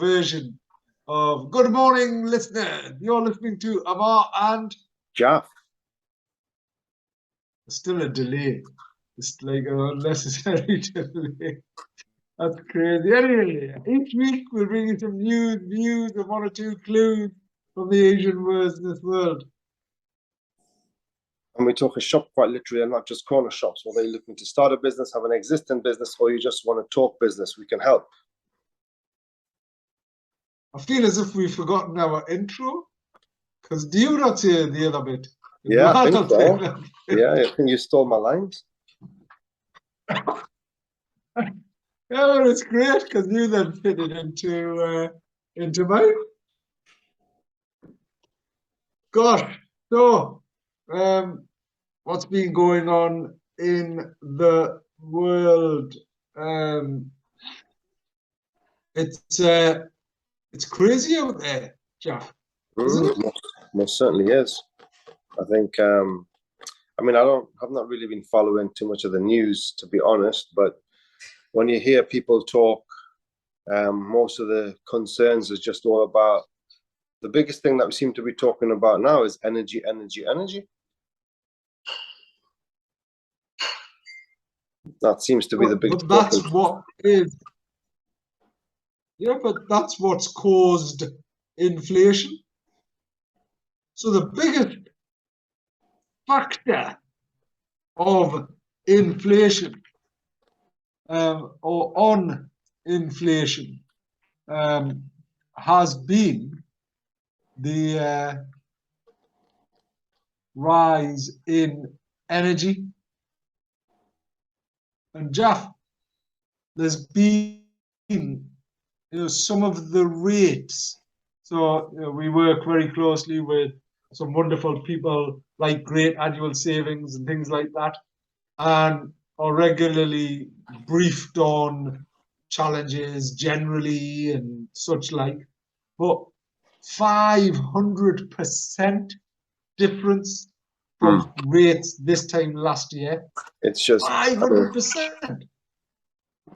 version of Good Morning, Listener. You're listening to Ammar and Jalf. Still a delay. It's like an unnecessary delay. That's crazy. Anyway, each week we'll bring you some news, views, and one or two clues from the Asian business world. And we talk a shop quite literally, and not just corner shops. Whether you're looking to start a business, have an existing business, or you just want to talk business, we can help. I feel as if we've forgotten our intro. Because do you not say the other bit? Yeah, I think so. Yeah, I think you stole my lines. Yeah, well, it's great because you then fit it into mine. Gosh, so what's been going on in the world? It's crazy out there, Jeff, isn't it? Most certainly is. I think. I mean, I've not really been following too much of the news, to be honest. But when you hear people talk, most of the concerns is just all about. The biggest thing that we seem to be talking about now is energy, energy, energy. That seems to be the biggest. But that's what is. Yeah, but that's what's caused inflation. So the biggest factor of inflation or on inflation has been the rise in energy. And Jeff, there's been some of the rates. So we work very closely with some wonderful people like Great Annual Savings and things like that, and are regularly briefed on challenges generally and such like. But 500% difference from rates this time last year. It's just 500%.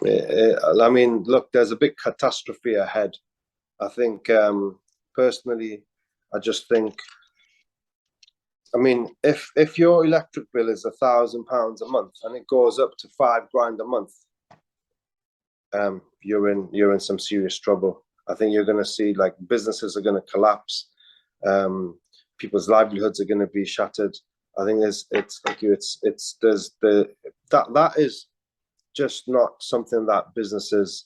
I mean, look, there's a big catastrophe ahead. I think, personally, I just think, I mean, if your electric bill is £1,000 a month and it goes up to £5,000 a month, you're in some serious trouble. I think you're going to see like businesses are going to collapse, people's livelihoods are going to be shattered. I think that is just not something that businesses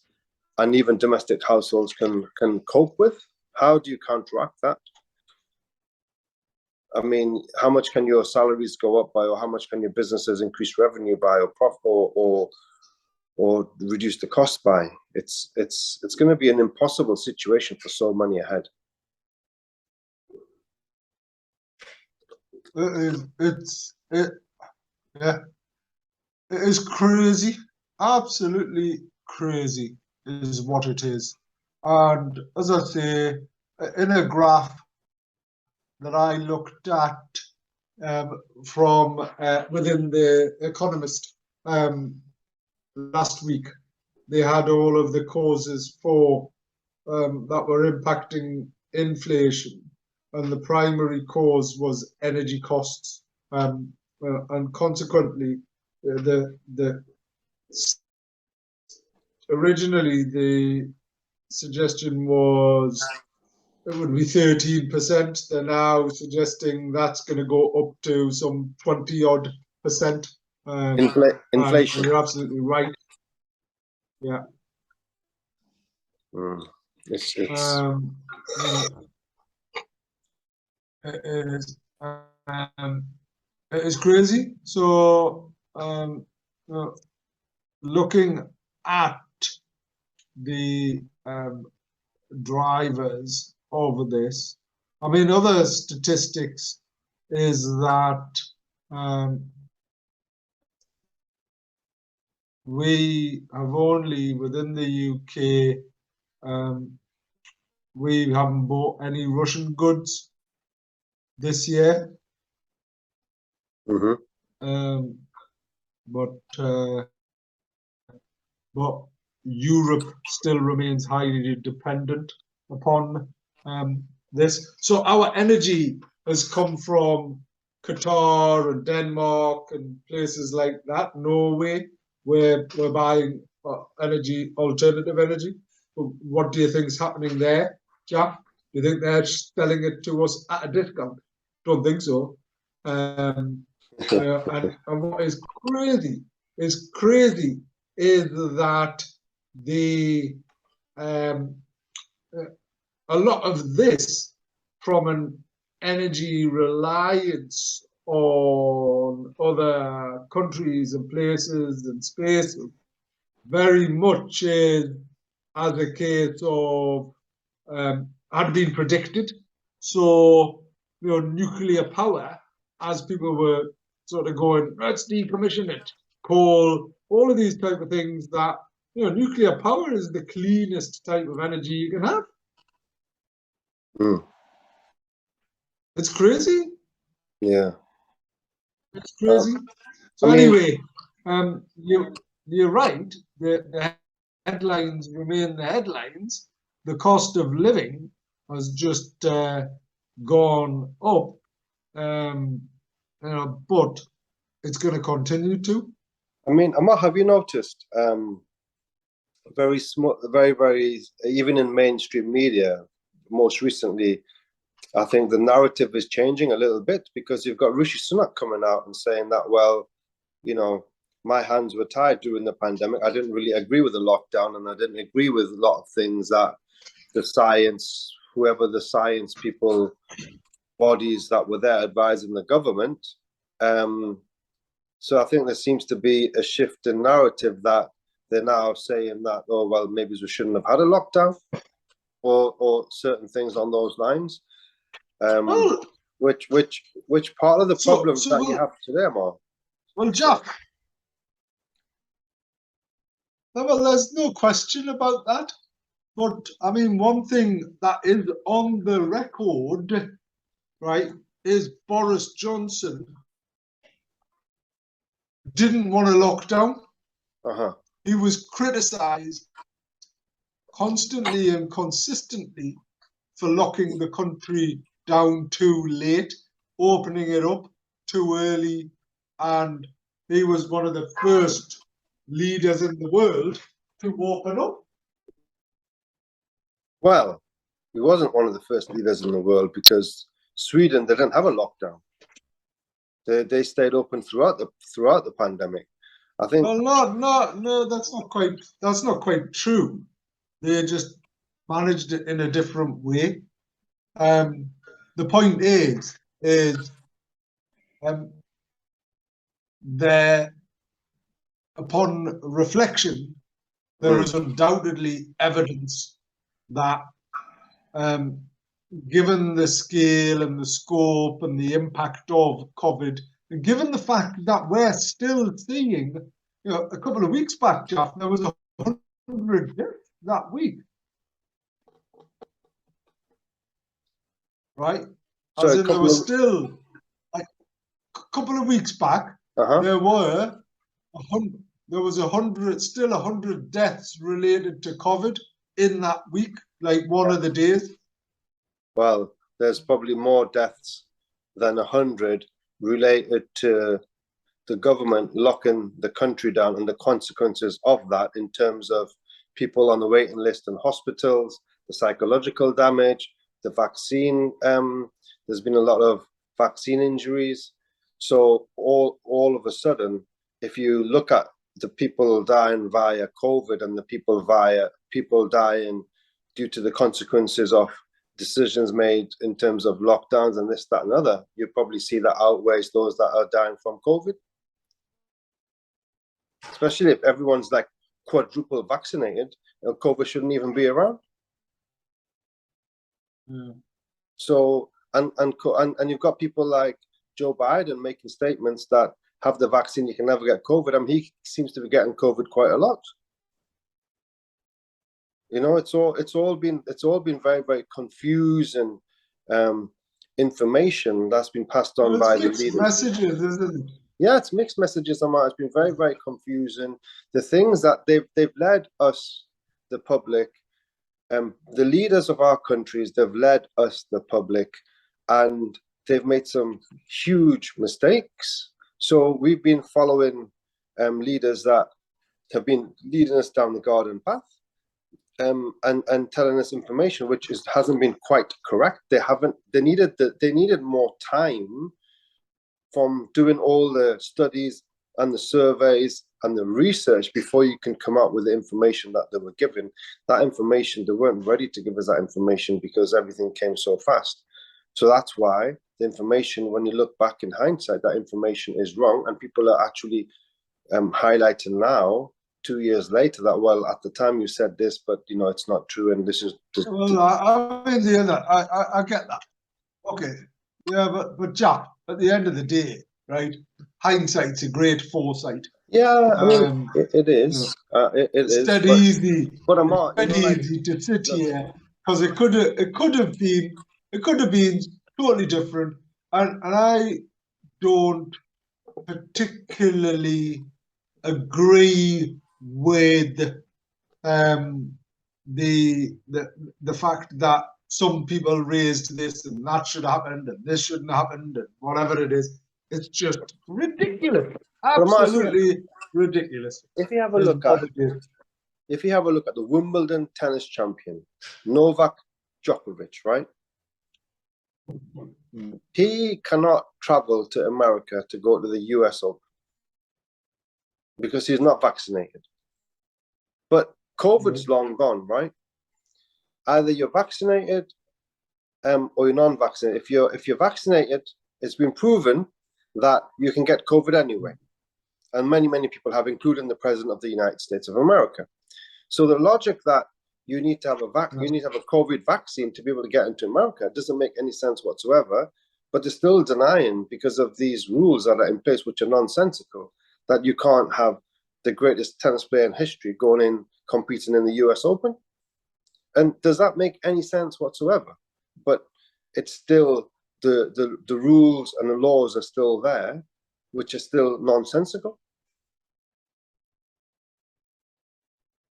and even domestic households can cope with. How do you counteract that? I mean, how much can your salaries go up by, or how much can your businesses increase revenue by, or profit, or reduce the cost by? It's going to be an impossible situation for so many ahead. It is crazy. Absolutely crazy is what it is. And as I say, in a graph that I looked at from within the Economist last week, they had all of the causes for that were impacting inflation, and the primary cause was energy costs, and consequently, originally the suggestion was it would be 13%. They're now suggesting that's going to go up to some 20-odd%. Inflation. You're absolutely right. Yeah. It's it is crazy. So looking at the drivers of this, I mean, other statistics is that we have only within the UK we haven't bought any Russian goods this year. But Europe still remains highly dependent upon this. So our energy has come from Qatar and Denmark and places like that, Norway, where we're buying energy, alternative energy. What do you think is happening there, Jack? Do you think they're selling it to us at a discount? Don't think so. And what is crazy is that the a lot of this from an energy reliance on other countries and places and spaces very much is as a case of had been predicted. So, nuclear power, as people were sort of going, let's decommission it, coal, all of these type of things that, nuclear power is the cleanest type of energy you can have. Mm. It's crazy. Yeah. It's crazy. So anyway, you're right. The headlines remain the headlines. The cost of living has just gone up, but it's going to continue to. I mean, Ammar, have you noticed very small, very, even in mainstream media, most recently, I think the narrative is changing a little bit because you've got Rishi Sunak coming out and saying that, well, my hands were tied during the pandemic. I didn't really agree with the lockdown, and I didn't agree with a lot of things that the science, whoever the science people, bodies that were there advising the government. So I think there seems to be a shift in narrative that they're now saying that, oh, well, maybe we shouldn't have had a lockdown or certain things on those lines. Which part of the problem that you have today, Ammar? Well, Jack, well, there's no question about that. But I mean, one thing that is on the record, right, is Boris Johnson didn't want a lockdown. He was criticised constantly and consistently for locking the country down too late, opening it up too early, and he was one of the first leaders in the world to open up. Well, he wasn't one of the first leaders in the world because Sweden didn't have a lockdown. They stayed open throughout the pandemic. I think. Well, no, that's not quite true. They just managed it in a different way. The point is there, upon reflection, there is undoubtedly evidence that, given the scale and the scope and the impact of COVID, and given the fact that we're still seeing, a couple of weeks back, Jeff, there was 100 deaths that week. Right? As in, there was still, like, a couple of weeks back, there was 100 deaths related to COVID in that week, like one of the days. Well, there's probably more deaths than 100 related to the government locking the country down and the consequences of that in terms of people on the waiting list in hospitals, the psychological damage, the vaccine. There's been a lot of vaccine injuries. So all of a sudden, if you look at the people dying via COVID and the people dying due to the consequences of decisions made in terms of lockdowns and this, that, and other, you probably see that outweighs those that are dying from COVID. Especially if everyone's like quadruple vaccinated, COVID shouldn't even be around. So and you've got people like Joe Biden making statements that have the vaccine, you can never get COVID. I mean, he seems to be getting COVID quite a lot. It's all been very, very confused and information that's been passed on by the leaders. Messages, isn't it? Yeah, it's mixed messages, Ammar. It's been very, very confusing. The things that they've led us, the public, the leaders of our countries, they've led us, the public, and they've made some huge mistakes. So we've been following leaders that have been leading us down the garden path, and telling us information which hasn't been quite correct. They needed more time from doing all the studies and the surveys and the research before you can come out with the information that they were given. That information, they weren't ready to give us that information because everything came so fast. So that's why the information, when you look back in hindsight, that information is wrong, and people are actually highlighting now, 2 years later, that, well, at the time you said this, but it's not true, and this is Well, I mean, I get that. Okay, yeah, but Jack, at the end of the day, right? Hindsight's a great foresight. yeah, I mean, it You know, is. It it's is, dead easy. but It's Ammar, dead like, easy to sit look, here because it could have been totally different, and I don't particularly agree with um, the fact that some people raised this and that should happen and this shouldn't happen and whatever it is. It's just ridiculous. but Ammar, Absolutely ridiculous. if you have a Is look at what it is. if you have a look at the Wimbledon tennis champion, Novak Djokovic, right? He cannot travel to America to go to the US Open because he's not vaccinated. But COVID's long gone, right? Either you're vaccinated or you're non-vaccinated. If you're vaccinated, it's been proven that you can get COVID anyway. And many people have, including the President of the United States of America. So the logic that you need to have a COVID vaccine to be able to get into America doesn't make any sense whatsoever. But they're still denying, because of these rules that are in place, which are nonsensical, that you can't have the greatest tennis player in history going in competing in the US Open. And does that make any sense whatsoever? But it's still the rules and the laws are still there, which are still nonsensical.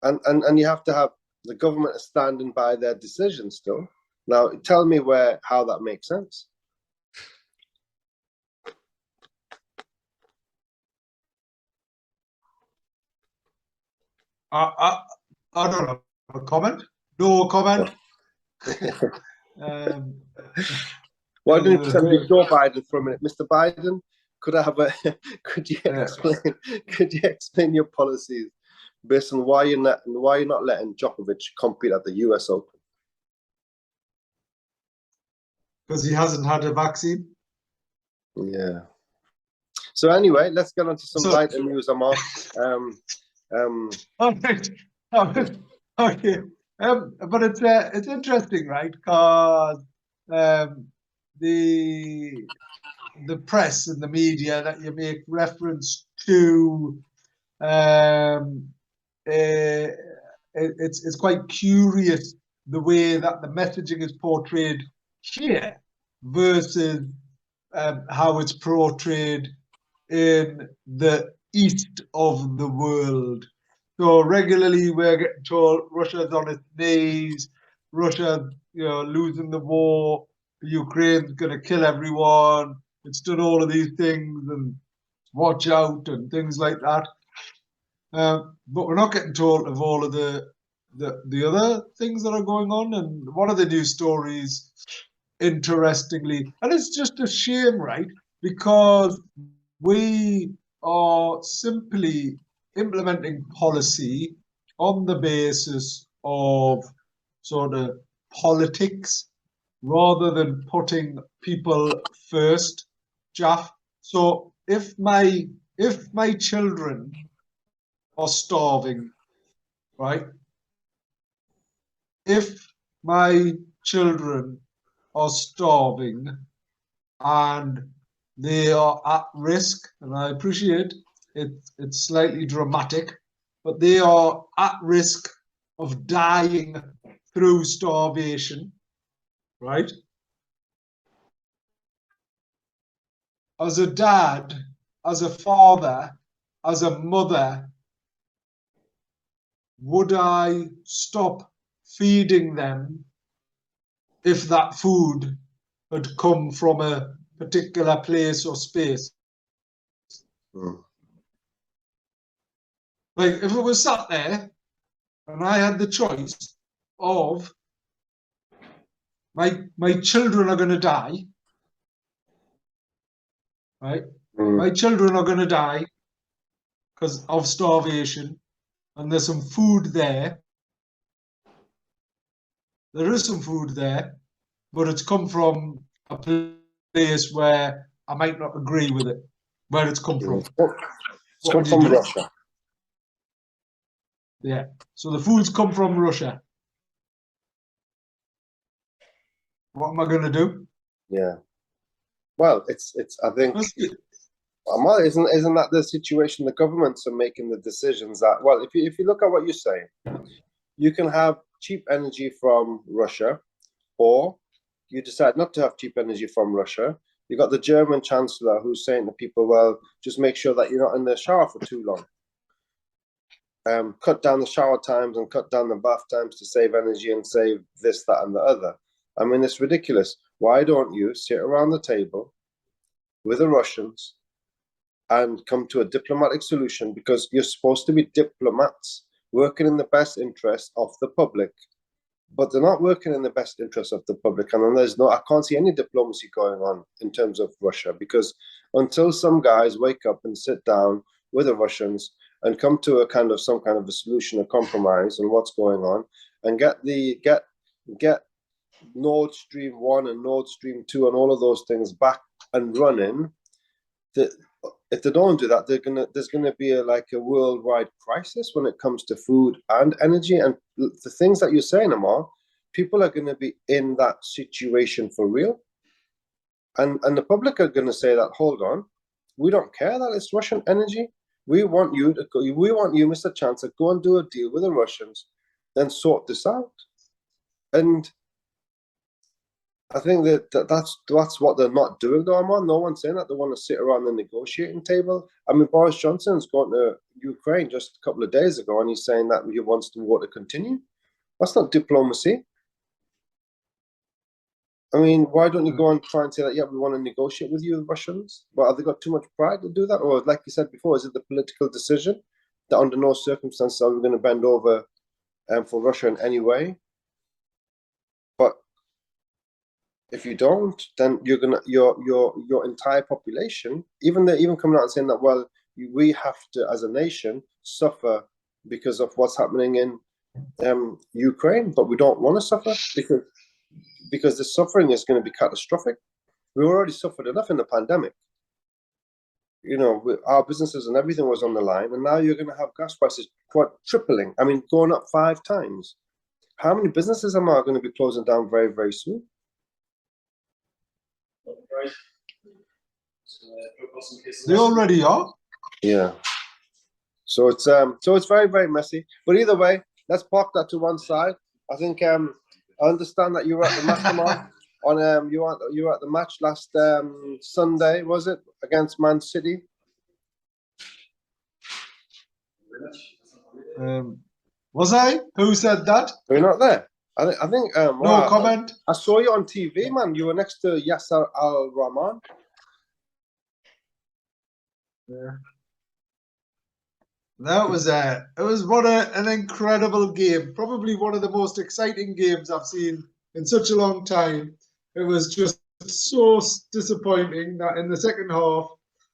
And you have to have the government standing by their decision still. Now, tell me how that makes sense. I don't have a comment. No comment. Why don't you pretend to be Joe Biden for a minute, Mr. Biden? Could I have a? Could you explain your policies based on why you're not letting Djokovic compete at the US Open? Because he hasn't had a vaccine. Yeah. So anyway, let's get on to some lighter news, Ammar. All right. Okay. But it's interesting, right? Because the press and the media that you make reference to, it's quite curious the way that the messaging is portrayed here versus how it's portrayed in the east of the world. So regularly we're getting told Russia's on its knees, Russia, losing the war, Ukraine's going to kill everyone, it's done all of these things and watch out and things like that. But we're not getting told of all of the other things that are going on. And one of the news stories, interestingly, and it's just a shame, right? Because we are simply implementing policy on the basis of sort of politics rather than putting people first, Jaff. So if my children are starving, right? If my children are starving and they are at risk, and I appreciate it's slightly dramatic, but they are at risk of dying through starvation, right? As a dad, as a father, as a mother, would I stop feeding them if that food had come from a particular place or space? Mm. Like if it was sat there and I had the choice of my children are going to die, right? Mm. My children are going to die because of starvation, and there's some food there. There is some food there, but it's come from a place where I might not agree with it, where it's come from. It's What come would you from do? Russia. Yeah. So the food's come from Russia. What am I going to do? Yeah. Well, it's. I think, That's it. Ammar, isn't that the situation? The governments are making the decisions that. Well, if you look at what you're saying, you can have cheap energy from Russia, or you decide not to have cheap energy from Russia. You got the German chancellor who's saying to people, "Well, just make sure that you're not in the shower for too long. Cut down the shower times and cut down the bath times to save energy and save this, that, and the other." I mean, it's ridiculous. Why don't you sit around the table with the Russians and come to a diplomatic solution? Because you're supposed to be diplomats working in the best interest of the public, but they're not working in the best interest of the public. And then I can't see any diplomacy going on in terms of Russia, because until some guys wake up and sit down with the Russians and come to some kind of a solution, a compromise on what's going on, and get Nord Stream 1 and Nord Stream 2 and all of those things back and running, if they don't do that, there's gonna be a worldwide crisis when it comes to food and energy. And the things that you're saying, Ammar, people are gonna be in that situation for real. And the public are gonna say that, hold on, we don't care that it's Russian energy. We want you, Mr. Chancellor, go and do a deal with the Russians, then sort this out. And I think that's what they're not doing, though, Ammar. No one's saying that they want to sit around the negotiating table. I mean, Boris Johnson's gone to Ukraine just a couple of days ago, and he's saying that he wants the war to continue. That's not diplomacy. I mean, why don't you go and try and say that, yeah, we want to negotiate with you, the Russians? But have they got too much pride to do that? Or, like you said before, is it the political decision that under no circumstances are we going to bend over for Russia in any way? But if you don't, then you're gonna your entire population, even coming out and saying that, well, we have to, as a nation, suffer because of what's happening in Ukraine, but we don't want to suffer because the suffering is going to be catastrophic. We already suffered enough in the pandemic. You know, our businesses and everything was on the line, and now you're going to have gas prices tripling. I mean, going up 5 times. How many businesses are going to be closing down very, very soon? They already are. Yeah. So it's very, very messy. But either way, let's park that to one side. I think I understand that you were at the match on you were at the match last Sunday, was it, against Man City? Was I? Who said that? Were you not there? I think No wow, comment. I saw you on TV, man. You were next to Yasser Al Rahman. Yeah. That was it was an incredible game. Probably one of the most exciting games I've seen in such a long time. It was just so disappointing that in the second half,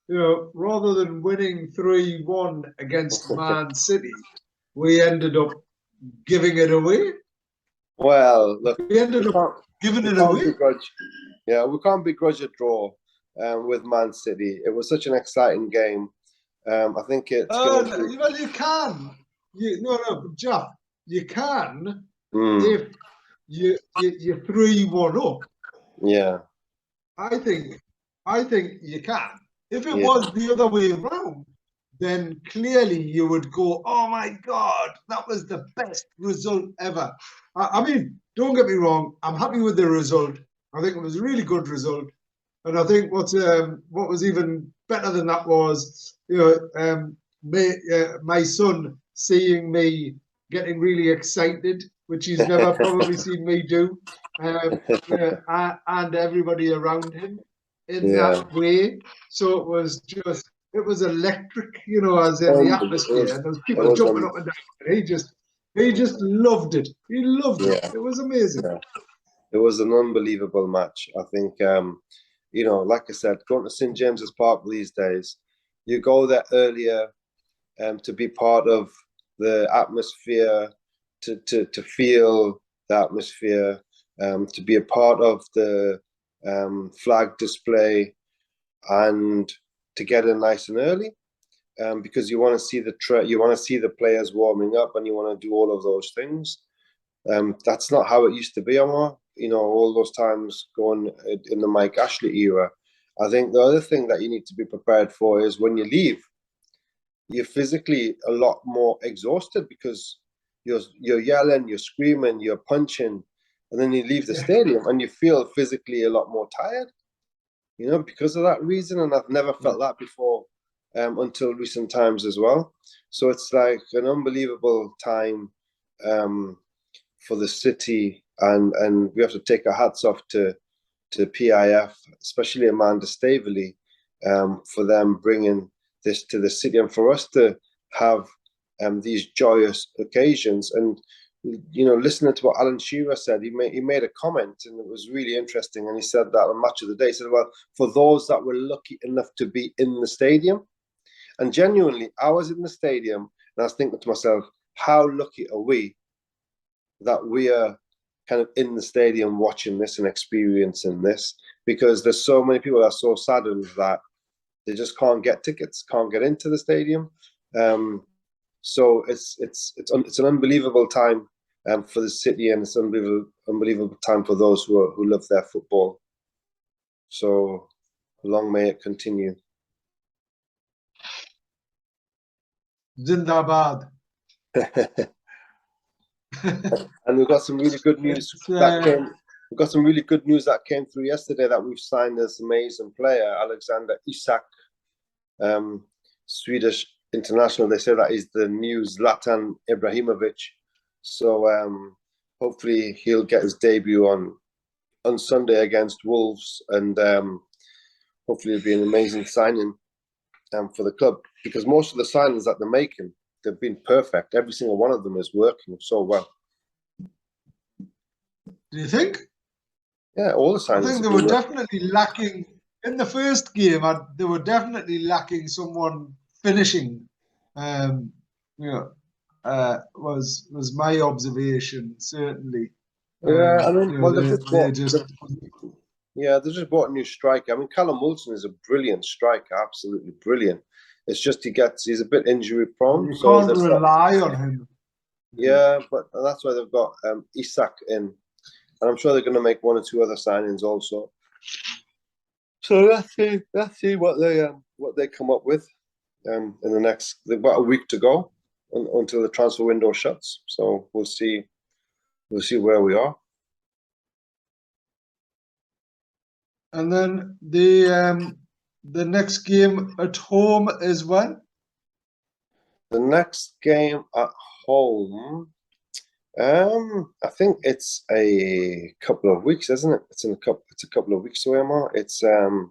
rather than winning 3-1 against Man City, we ended up giving it away. Well, look, We ended up giving it away. We can't begrudge a draw with Man City. It was such an exciting game. I think it's well, you can. Jeff, you can if you 3-1 up. Yeah. I think you can. If it was the other way around, then clearly you would go, oh my God, that was the best result ever. I mean, don't get me wrong, I'm happy with the result. I think it was a really good result. And I think what was even better than that was, my son seeing me getting really excited, which he's never probably seen me do, and everybody around him in Yeah, that way. So it was electric, as in the atmosphere, and there was it people was, jumping up and down. And he just loved it. He loved it. yeah, It was amazing. yeah. It was an unbelievable match. I think, like I said, going to St James's Park these days, you go there earlier to be part of the atmosphere, to feel the atmosphere, to be a part of the flag display, and to get in nice and early, because you want to see you want to see the players warming up, and you want to do all of those things. That's not how it used to be, Ammar. All those times going in the Mike Ashley era. I think the other thing that you need to be prepared for is when you leave, you're physically a lot more exhausted because you're yelling, you're screaming, you're punching, and then you leave the Yeah. stadium and you feel physically a lot more tired, because of that reason. And I've never felt that before until recent times as well. So it's like an unbelievable time for the city, and we have to take our hats off to PIF, especially Amanda Staveley, for them bringing this to the city, and for us to have these joyous occasions. And listening to what Alan Shearer said, he made a comment, and it was really interesting. And he said that on Match of the Day, he said, "Well, for those that were lucky enough to be in the stadium," and genuinely, I was in the stadium, and I was thinking to myself, how lucky are we that we are kind of in the stadium watching this and experiencing this, because there's so many people that are so saddened that they just can't get tickets, can't get into the stadium. So it's an unbelievable time for the city, and it's unbelievable time for those who love their football. So long may it continue. Zindabad. And we've got some really good news that came. We've got some really good news that came through yesterday, that we've signed this amazing player, Alexander Isak, Swedish international. They say that he's the new Zlatan Ibrahimovic. So hopefully he'll get his debut on Sunday against Wolves, and hopefully it'll be an amazing signing for the club, because most of the signings that they're making, they've been perfect. Every single one of them is working so well. Do you think? Yeah, all the signings. I think they were definitely lacking in the first game. They were definitely lacking someone finishing. Was my observation, certainly. Yeah, I mean, well, they just bought a new striker. I mean, Callum Wilson is a brilliant striker, absolutely brilliant. It's just he's a bit injury prone. You can't rely on him. Yeah, but that's why they've got Isak in, and I'm sure they're going to make one or two other signings also. So let's see what they come up with in the next. They've got a week to go until the transfer window shuts. So we'll see where we are. And then the next game at home is when? The next game at home, I think it's a couple of weeks, isn't it? It's a couple of weeks away, Ammar. It's the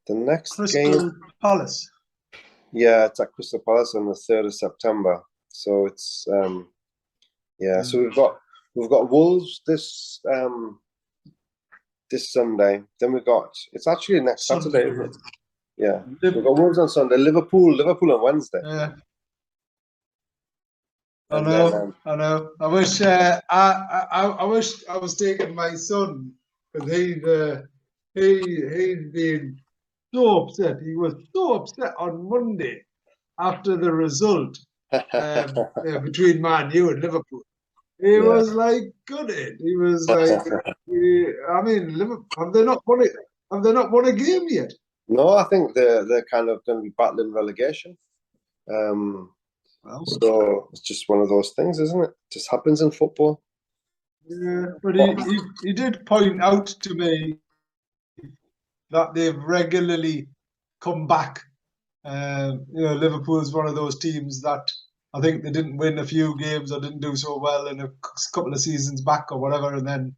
next Crystal Palace. Yeah, it's at Crystal Palace on the 3rd of September. So it's So we've got Wolves this Sunday. Then it's actually next Saturday, isn't it? Yeah. We've got Wolves on Sunday, Liverpool on Wednesday. Yeah. I know. I wish I wish I was taking my son, because he's been so upset. He was so upset on Monday after the result between Man U and Liverpool. He was like gutted. He was like, I mean, Liverpool, have they not won it? Have they not won a game yet? No, I think they're kind of going to be battling relegation. So it's just one of those things, isn't it? Just happens in football. Yeah, but he did point out to me that they've regularly come back. Liverpool is one of those teams that I think they didn't win a few games or didn't do so well in a couple of seasons back or whatever, and then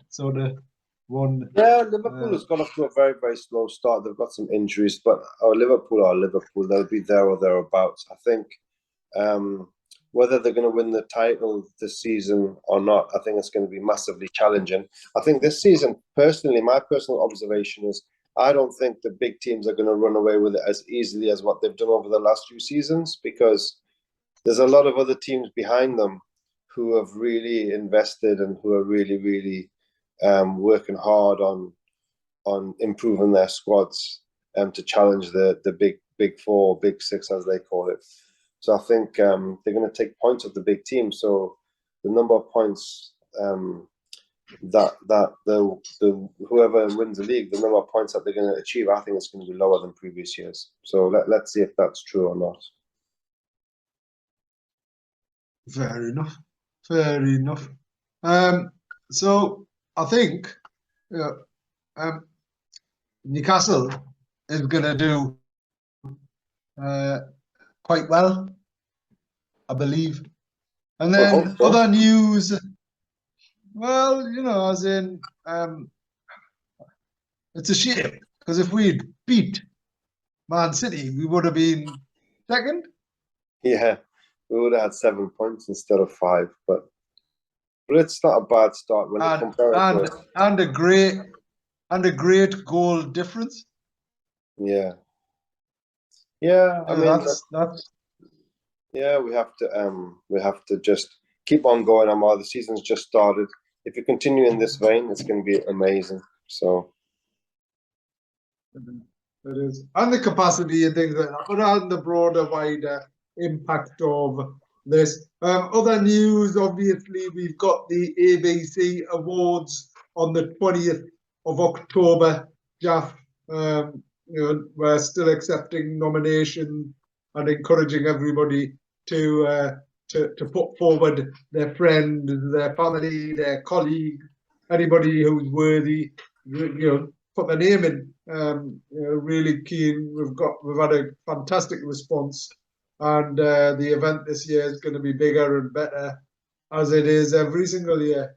sort of won. Yeah, Liverpool has got off to a very, very slow start. They've got some injuries, but Liverpool are Liverpool. They'll be there or thereabouts. I think whether they're going to win the title this season or not, I think it's going to be massively challenging. I think this season, personally, my personal observation is I don't think the big teams are going to run away with it as easily as what they've done over the last few seasons, because there's a lot of other teams behind them who have really invested and who are really, really working hard on improving their squads to challenge the big four, big six as they call it. So I think they're going to take points of the big team. So the number of points that the whoever wins the league, the number of points that they're going to achieve, I think it's going to be lower than previous years. So let's see if that's true or not. Fair enough. Fair enough. So I think Newcastle is going to do quite well, I believe. And then other news, well, as in, it's a shame because if we'd beat Man City, we would have been second. Yeah, we would have had 7 points instead of 5, but it's not a bad start when you compare it to and a great goal difference. Yeah. Yeah, I mean that's yeah, we have to just keep on going, Ammar. The season's just started. If you continue in this vein, it's going to be amazing. So it is, and the capacity and things like that, but on the broader, wider impact of this. Other news, obviously, we've got the ABC Awards on the 20th of October. Jalf, we're still accepting nominations and encouraging everybody to put forward their friend, their family, their colleague, anybody who's worthy, put their name in. Really keen. We've had a fantastic response, and the event this year is going to be bigger and better, as it is every single year.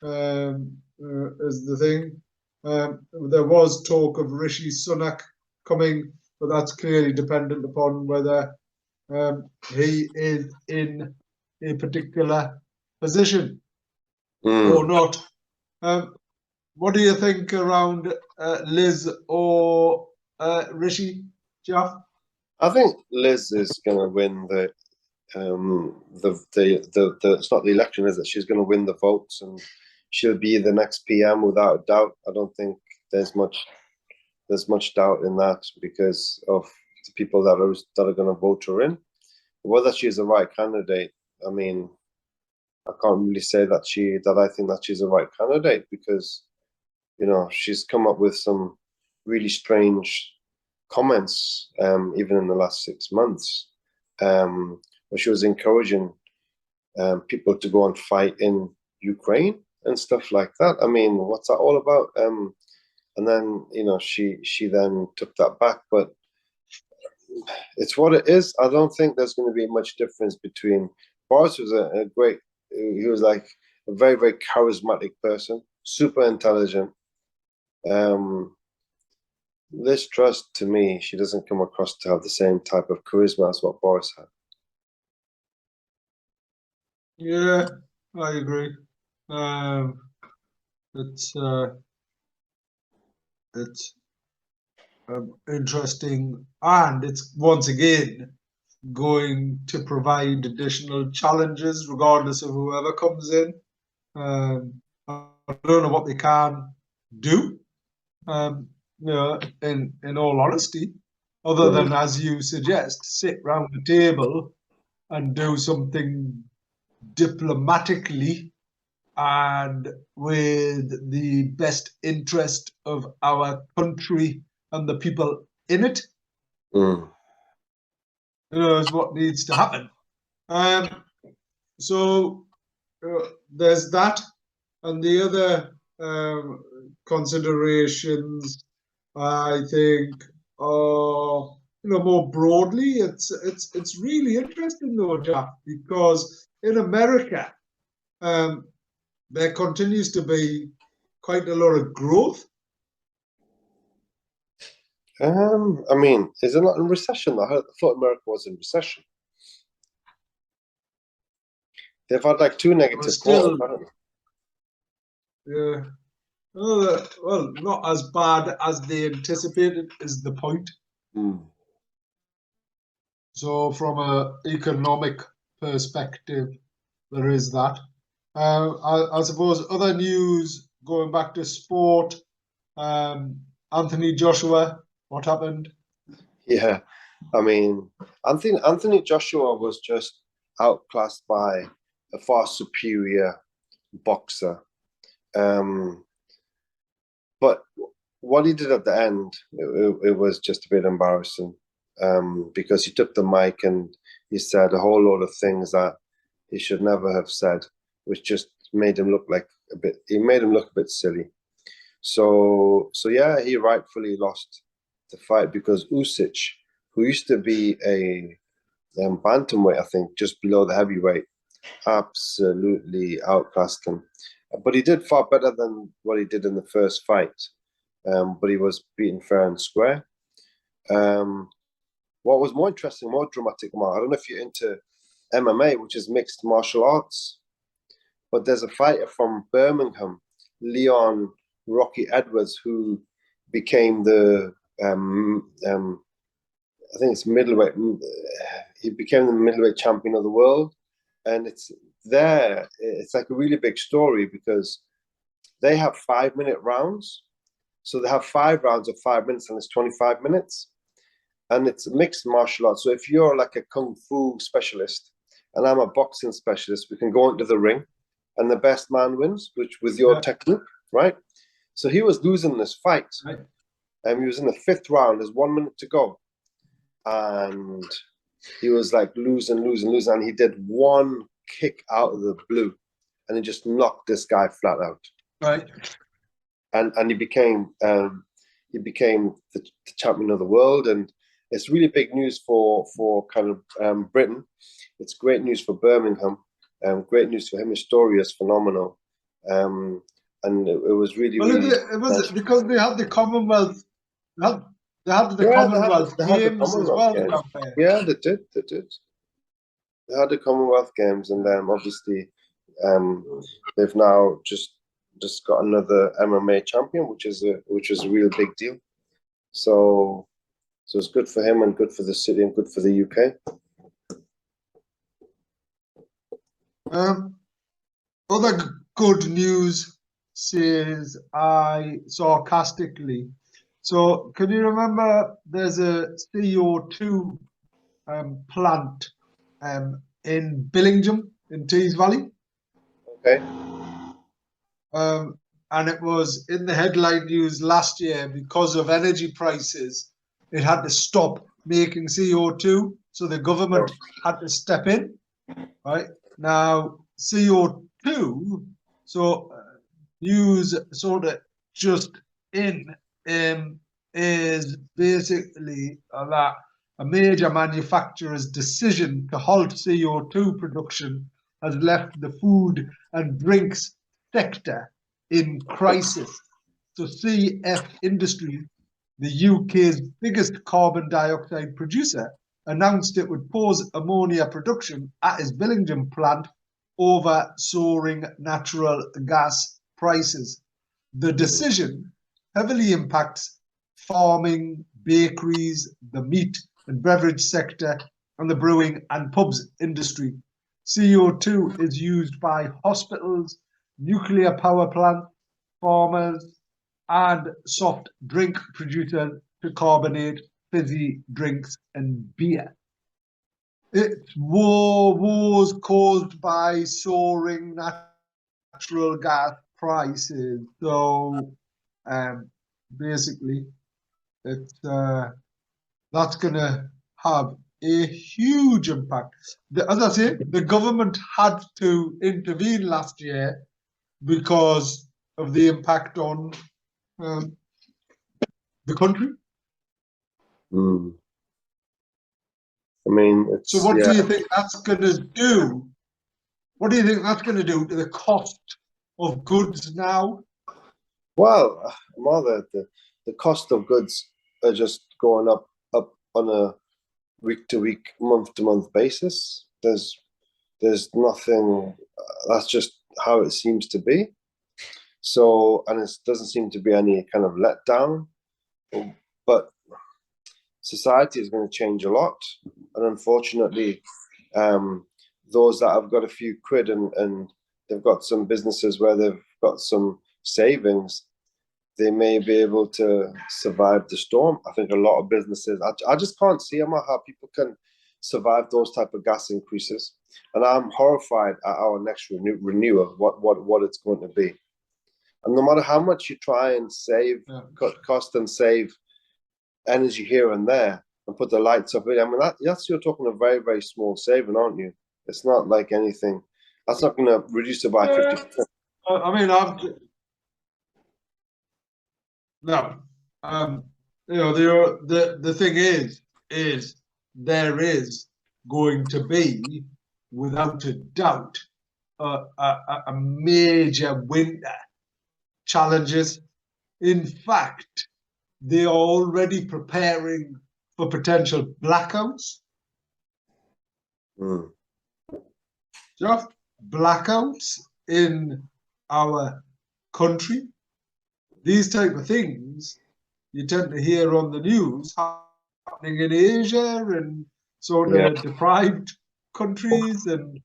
Is the thing. There was talk of Rishi Sunak coming, but that's clearly dependent upon whether he is in a particular position or not. What do you think around Liz or Rishi, Jalf? I think Liz is going to win the it's not the election, is it? She's going to win the votes, and she'll be the next PM without a doubt. I don't think there's much doubt in that because of the people that are going to vote her in. Whether she's the right candidate, I mean, I can't really say that I think that she's the right candidate because she's come up with some really strange comments, even in the last 6 months, where she was encouraging people to go and fight in Ukraine and stuff like that. I mean, what's that all about? And then she then took that back, but it's what it is. I don't think there's going to be much difference between Boris was a great. He was like a very, very charismatic person, super intelligent. Liz Truss, to me, she doesn't come across to have the same type of charisma as what Boris had. Yeah, I agree. It's interesting, and it's once again going to provide additional challenges regardless of whoever comes in. I don't know what they can do, in all honesty, other than, as you suggest, sit round the table and do something diplomatically and with the best interest of our country and the people in it. Is what needs to happen. So there's that, and the other considerations I think, more broadly, it's really interesting though, Jack, because in America, um, there continues to be quite a lot of growth. I mean, is it not in recession? I thought America was in recession. They've had like two But negative quarters, still, haven't yeah, well, not as bad as they anticipated is the point. they? Hmm. So from a economic perspective, there is that. I suppose other news going back to sport. Anthony Joshua, what happened? Yeah, I mean, Anthony Joshua was just outclassed by a far superior boxer. Um, but what he did at the end, it was just a bit embarrassing, because he took the mic and he said a whole lot of things that he should never have said, which just made him look like a bit. He made him look a bit silly. So yeah, he rightfully lost the fight because Usyk, who used to be a bantamweight, I think, just below the heavyweight, absolutely outclassed him. But he did far better than what he did in the first fight. But he was beaten fair and square. Um, what was more interesting, more dramatic, Mark, I don't know if you're into MMA, which is mixed martial arts, but there's a fighter from Birmingham, Leon Rocky Edwards, who became the I think it's middleweight. He became the middleweight champion of the world, and it's there. It's like a really big story because they have 5 minute rounds. So they have 5 rounds of 5 minutes, and it's 25 minutes, and it's mixed martial arts. So if you're like a kung fu specialist, and I'm a boxing specialist, we can go into the ring, and the best man wins, which with your Yeah, technique, right? So he was losing this fight, right. and he was in the fifth round. There's 1 minute to go, and he was like losing, and he did one kick out of the blue, and he just knocked this guy flat out, Right. and he became the champion of the world, and it's really big news for kind of Britain. It's great news for Birmingham, great news for him. His story is phenomenal, and it was really Well, really it was nice. because they had the Commonwealth, they had, they had the Yeah, Commonwealth they had the Games as Commonwealth well, Games. campaign. Yeah, they did. They had the Commonwealth Games, and then obviously um, they've now just got another MMA champion, which is a real big deal. So it's good for him and good for the city and good for the UK. Um, Other good news, says I sarcastically. So, can you remember there's a CO2 plant in Billingham in Tees Valley? Okay. Um, and it was in the headline news last year because of energy prices. It had to stop making CO2, so the government had to step in. Right now, CO2. So news sort of just in is basically that a major manufacturer's decision to halt CO2 production has left the food and drinks sector in crisis. So CF Industries, the UK's biggest carbon dioxide producer, announced it would pause ammonia production at its Billingham plant over soaring natural gas prices. The decision heavily impacts farming, bakeries, the meat and beverage sector, and the brewing and pubs industry. CO2 is used by hospitals, nuclear power plants, farmers, and soft drink producers to carbonate fizzy drinks and beer. It's wars caused by soaring natural gas prices. So um, basically, it's that's going to have a huge impact. As I say, the government had to intervene last year because of the impact on um, the country. Mm. I mean, So it's what do yeah. you think that's going to do? What do you think that's going to do to the cost of goods now? Well, more the cost of goods are just going up on a week to week, month to month basis. There's nothing. That's just how it seems to be. So, and it doesn't seem to be any kind of letdown. But society is going to change a lot, and unfortunately, those that have got a few quid and they've got some businesses where they've got some savings, they may be able to survive the storm. I think a lot of businesses, I just can't see how people can survive those type of gas increases, and I'm horrified at our next renewal, what it's going to be. And no matter how much you try and save, cut cost and save energy here and there, and put the lights up, I mean that's you're talking a very very small saving, aren't you? It's not like anything. That's not going to reduce it by 50%. I mean, no. You know, the thing is there is going to be, without a doubt, a major winter challenges. In fact, they are already preparing for potential blackouts. Mm. Just blackouts in our country. These type of things you tend to hear on the news happening in Asia and sort Yeah. of deprived countries and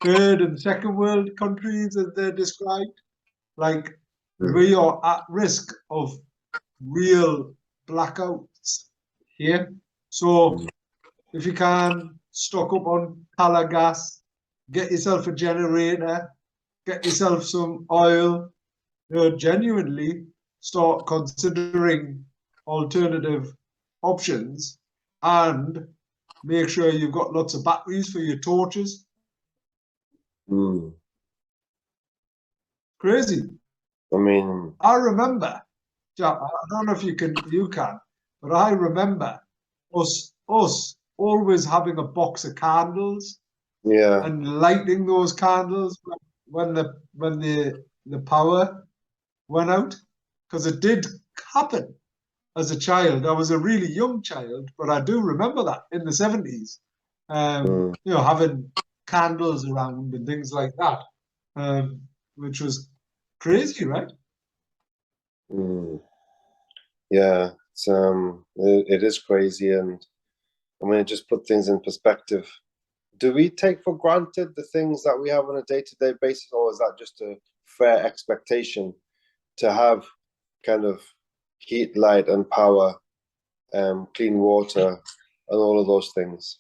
third and second world countries, as they're described. Like, Mm. we are at risk of real blackouts here. So if you can stock up on color gas, get yourself a generator, get yourself some oil, genuinely start considering alternative options, and make sure you've got lots of batteries for your torches. Mm. Crazy. I mean, I remember, Jack, I don't know if you can, but I remember us always having a box of candles yeah. and lighting those candles when the power went out, because it did happen as a child. I was a really young child, but I do remember that in the 70s, Mm. you know, having candles around and things like that, which was crazy, right? Mm. Yeah, it is crazy, and I mean, it just put things in perspective. Do we take for granted the things that we have on a day-to-day basis, or is that just a fair expectation to have kind of heat, light, and power, clean water, and all of those things?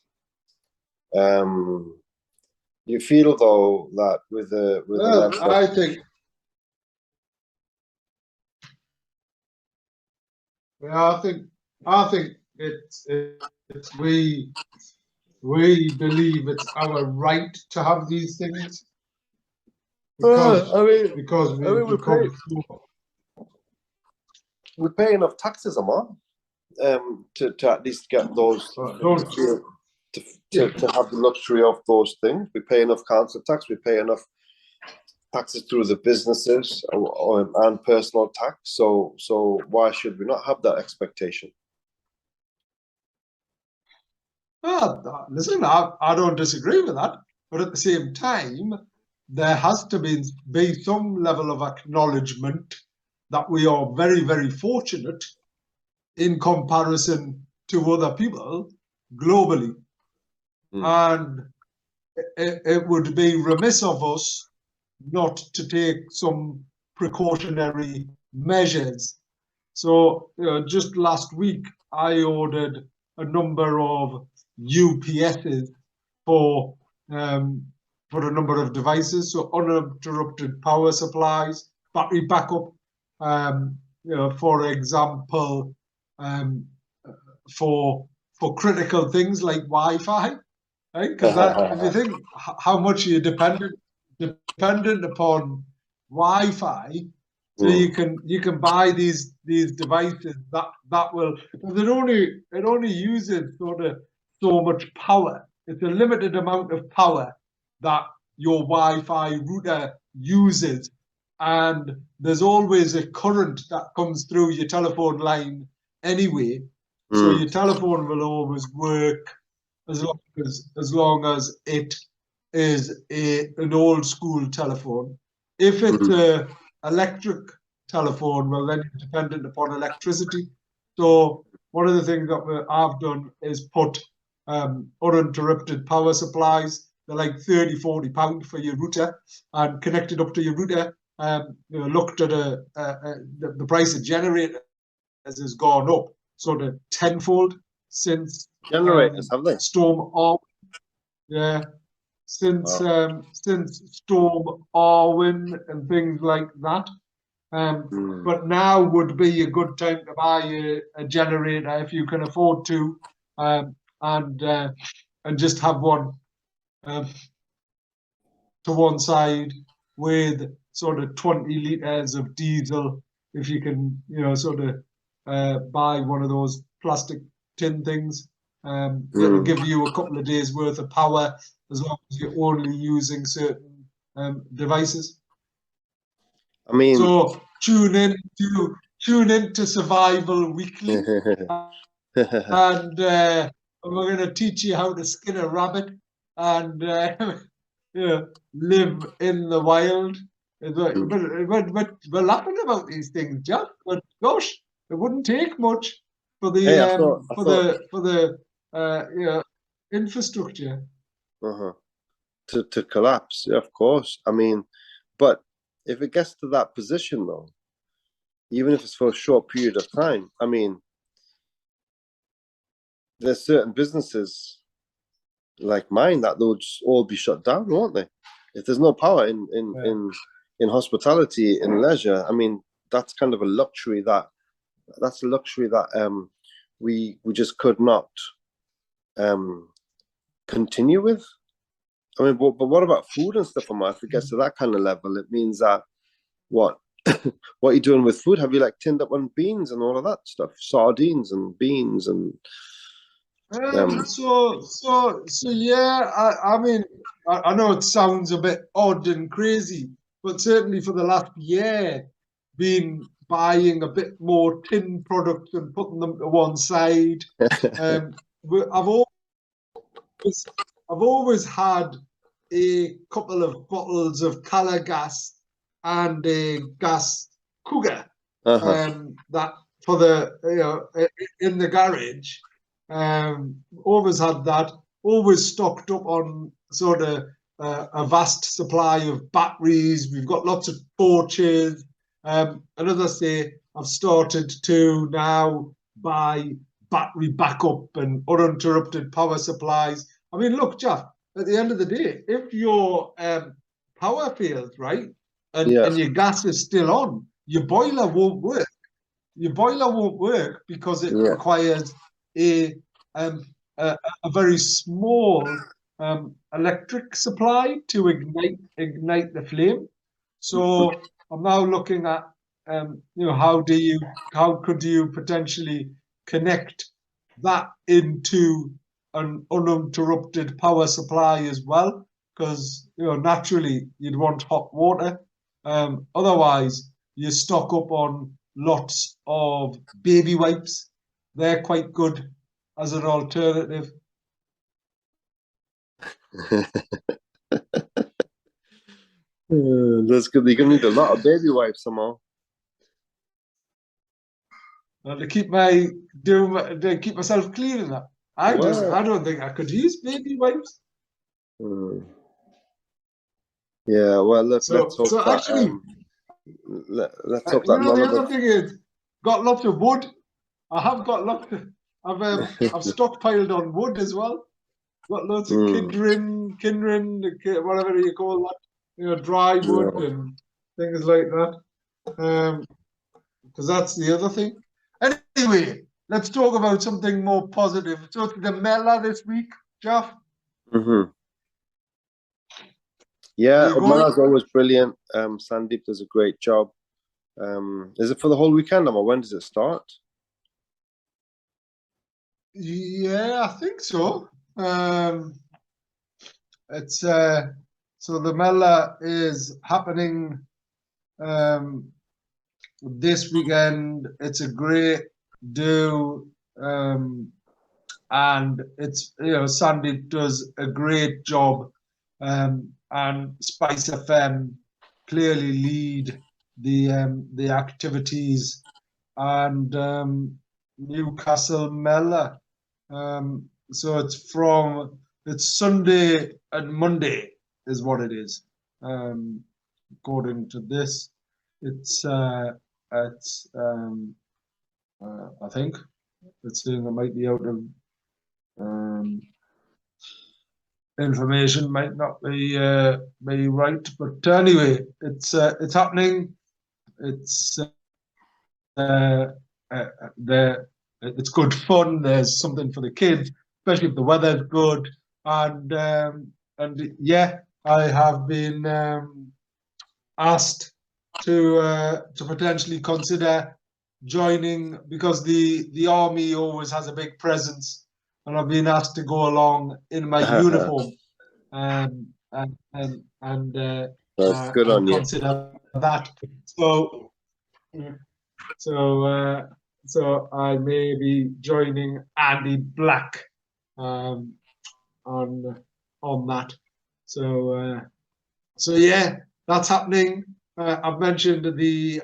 You feel though that with the Well, level of I think it's we believe it's our right to have these things I mean, we've become so, we pay enough taxes, Ammar, to at least get those don't to, yeah. to have the luxury of those things. We pay enough council tax, we pay enough taxes through the businesses and personal tax. So why should we not have that expectation? Listen, I don't disagree with that, but at the same time, there has to be some level of acknowledgement that we are very, very fortunate in comparison to other people globally. And it would be remiss of us not to take some precautionary measures. So, just last week, I ordered a number of UPSs for for a number of devices, so uninterrupted power supplies, battery backup. For example, um, for critical things like Wi-Fi, right? Because if you think how much you're dependent upon Wi-Fi, So you can buy these devices that will, but it only uses sort of so much power. It's a limited amount of power that your Wi-Fi router uses, and there's always a current that comes through your telephone line anyway. So Mm. your telephone will always work as long as it is an old school telephone. If it's Mm. a electric telephone, well, then you're dependent upon electricity. So one of the things that I've done is put uninterrupted power supplies. They're like 30, 40 pounds for your router, and connected up to your router. Looked at the price of generators has gone up sort of tenfold since Generators, have they? Storm R. Yeah, Wow. since Storm Arwen and things like that. Mm. But now would be a good time to buy a generator if you can afford to, um, and just have one um, to one side with sort of 20 liters of diesel. If you can, sort of buy one of those plastic tin things, it'll Mm. give you a couple of days worth of power as long as you're only using certain devices. I mean, So tune in to Survival Weekly, and we're going to teach you how to skin a rabbit and live in the wild. But we're laughing about these things, Jack. But gosh, it wouldn't take much for hey, the infrastructure. uh-huh, to collapse. Yeah, of course. I mean, but if it gets to that position, though, even if it's for a short period of time, I mean, there's certain businesses like mine that they'll just all be shut down, won't they? If there's no power Yeah. in hospitality, in leisure, I mean, that's kind of a luxury that we just could not continue with. I mean, but what about food and stuff? If it gets to that kind of level, it means that what what are you doing with food? Have you like tinned up on beans and all of that stuff, sardines and beans and um Yeah, I mean, I know it sounds a bit odd and crazy, but certainly for the last year, been buying a bit more tin products and putting them to one side. I've always had a couple of bottles of color gas and a gas cooker, uh-huh. that for the in the garage. Always had that. Always stocked up on sort of a vast supply of batteries. We've got lots of torches. And as I say, I've started to now buy battery backup and uninterrupted power supplies. I mean, look, Jeff, at the end of the day, if your power fails, right, Yeah, and your gas is still on, your boiler won't work. Your boiler won't work because it yeah. requires a um, a, a very small electric supply to ignite the flame. So I'm now looking at how could you potentially connect that into an uninterrupted power supply as well, because naturally you'd want hot water. Otherwise, you stock up on lots of baby wipes. They're quite good as an alternative. That's good. You're gonna need a lot of baby wipes somehow. And to keep myself clean and that. I Well, don't think I could use baby wipes. mm, yeah. Well, look. Let's So hope so that actually, let's hope that none the of other thing is, got lots of wood. I have got lots of. I've us. stockpiled on wood as well. Got lots of Mm, kindred, whatever you call that. Dry wood yeah. and things like that. Because that's the other thing. Anyway, let's talk about something more positive. So it's the Mela this week, Jeff. Hmm. Are Yeah, you going? Umara's always brilliant. Sandeep does a great job. Is it for the whole weekend, or when does it start? Yeah, I think so. It's so the Mela is happening this weekend. It's a great do, and it's Sandy does a great job, and Spice FM clearly lead the activities, and Newcastle Mela. So it's Sunday and Monday is what it is. According to this, it's I think it's saying I might be out of information, might not be right, but anyway, it's happening. It's there. It's good fun. There's something for the kids, especially if the weather's good. And yeah, I have been asked to potentially consider joining, because the army always has a big presence, and I've been asked to go along in my uniform, and That's good on and you. consider that. So so so I may be joining Andy Black um, on that. So so yeah, that's happening. I've mentioned the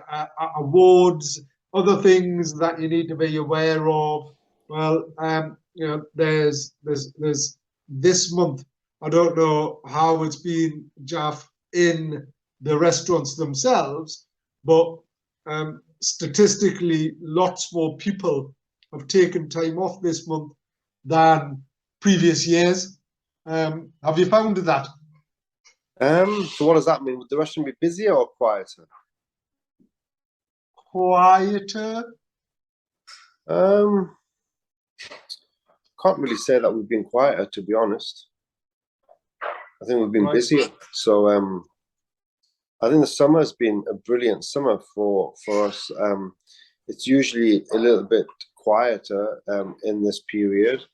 awards, other things that you need to be aware of. Well, there's this month. I don't know how it's been, Jaff, in the restaurants themselves, but statistically, lots more people have taken time off this month than previous years. Have you found that? So what does that mean? Would the restaurant be busier or quieter? Quieter? Can't really say that we've been quieter, to be honest. I think we've been Right. busier. So I think the summer has been a brilliant summer for us. It's usually a little bit quieter in this period,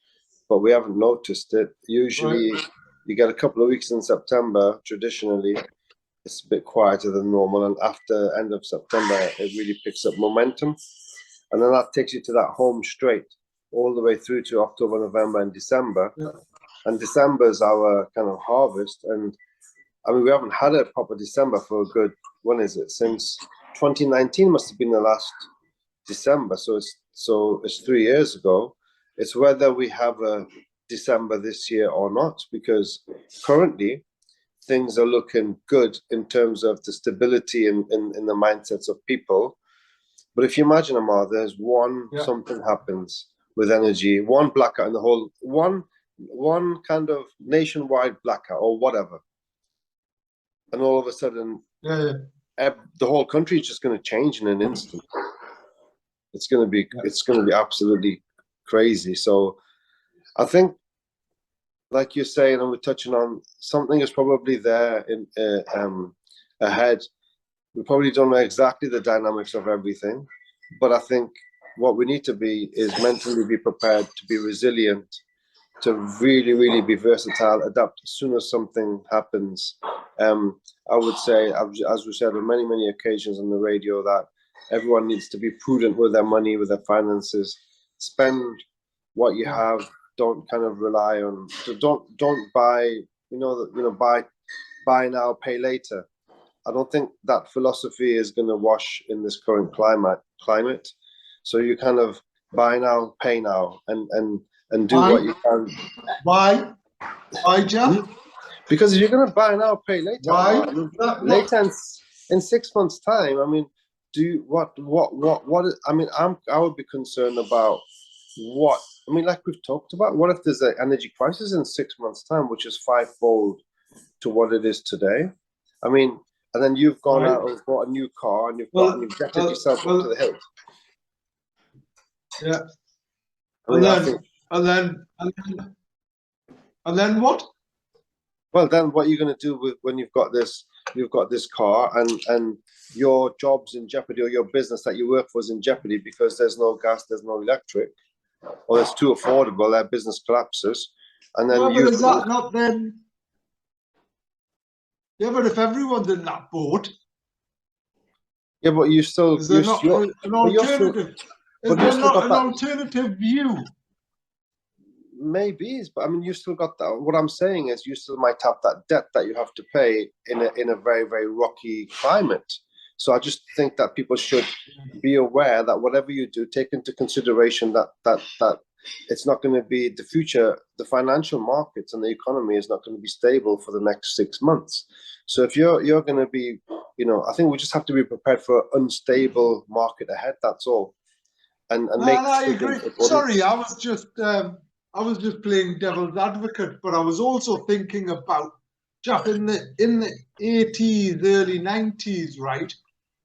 but we haven't noticed it. Usually, you get a couple of weeks in September. Traditionally, it's a bit quieter than normal, and after end of September, it really picks up momentum, and then that takes you to that home straight all the way through to October, November, and December. Yeah. And December is our kind of harvest, and I mean, we haven't had a proper December for a good, when is it? Since 2019 must have been the last December. So it's 3 years ago. It's whether we have a December this year or not, because currently things are looking good in terms of the stability in the mindsets of people. But if you imagine, Ammar, there's something happens with energy, one blackout in the whole, one kind of nationwide blackout or whatever. And all of a sudden, the whole country is just going to change in an instant. It's going to be absolutely crazy. So I think, like you're saying, and we're touching on, something is probably there in ahead. We probably don't know exactly the dynamics of everything, but I think what we need to be is mentally be prepared to be resilient, to really, really be versatile, adapt as soon as something happens. I would say, as we said on many, many occasions on the radio, that everyone needs to be prudent with their money, with their finances. Spend what you have. Don't kind of rely on. So don't buy. Buy now, pay later. I don't think that philosophy is going to wash in this current climate. So you kind of buy now, pay now, and do what you can. Why? Why, Jeff? Because if you're going to buy now, pay later. Why? I mean, later in 6 months' time. I mean, I mean, I would be concerned about what. I mean, like we've talked about, what if there's an energy crisis in 6 months' time, which is fivefold to what it is today? I mean, and then you've gone out and bought a new car, and you've jetted yourself up to the hilt. Yeah. I mean, And then what? Well, then what are you going to do when you've got this you've got this car, and your job's in jeopardy, or your business that you work for is in jeopardy because there's no gas, there's no electric, or it's too affordable, their business collapses, and then Well, but you. is that not then? Yeah, but if everyone's in that boat, Yeah, but you still, is there not an but you're still, alternative? Is but you there still not got an that. alternative view? Maybe, but I mean, you still got that. What I'm saying is, you still might have that debt that you have to pay in a very, very rocky climate. So I just think that people should be aware that whatever you do, take into consideration that it's not going to be the future. The financial markets and the economy is not going to be stable for the next 6 months. So if you're going to be, I think we just have to be prepared for an unstable market ahead. That's all, and make And I decisions agree. accordingly. Sorry, I was just playing devil's advocate, but I was also thinking about Jeff in the 80s, early 90s, right?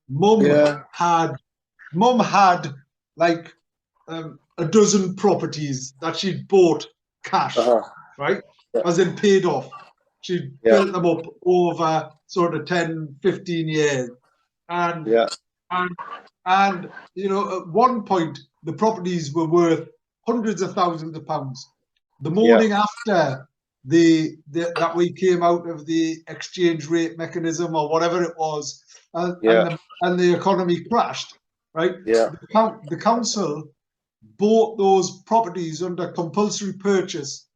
Mum Yeah. had Mum had like a dozen properties that she'd bought cash, Uh-huh. right? Yeah. As in paid off. She'd Yeah. built them up over sort of 10, 15 years. And Yeah. and and at one point the properties were worth hundreds of thousands of pounds. The Yeah. morning after that we came out of the exchange rate mechanism or whatever it was, Yeah. and the economy crashed, right? Yeah. The council bought those properties under compulsory purchase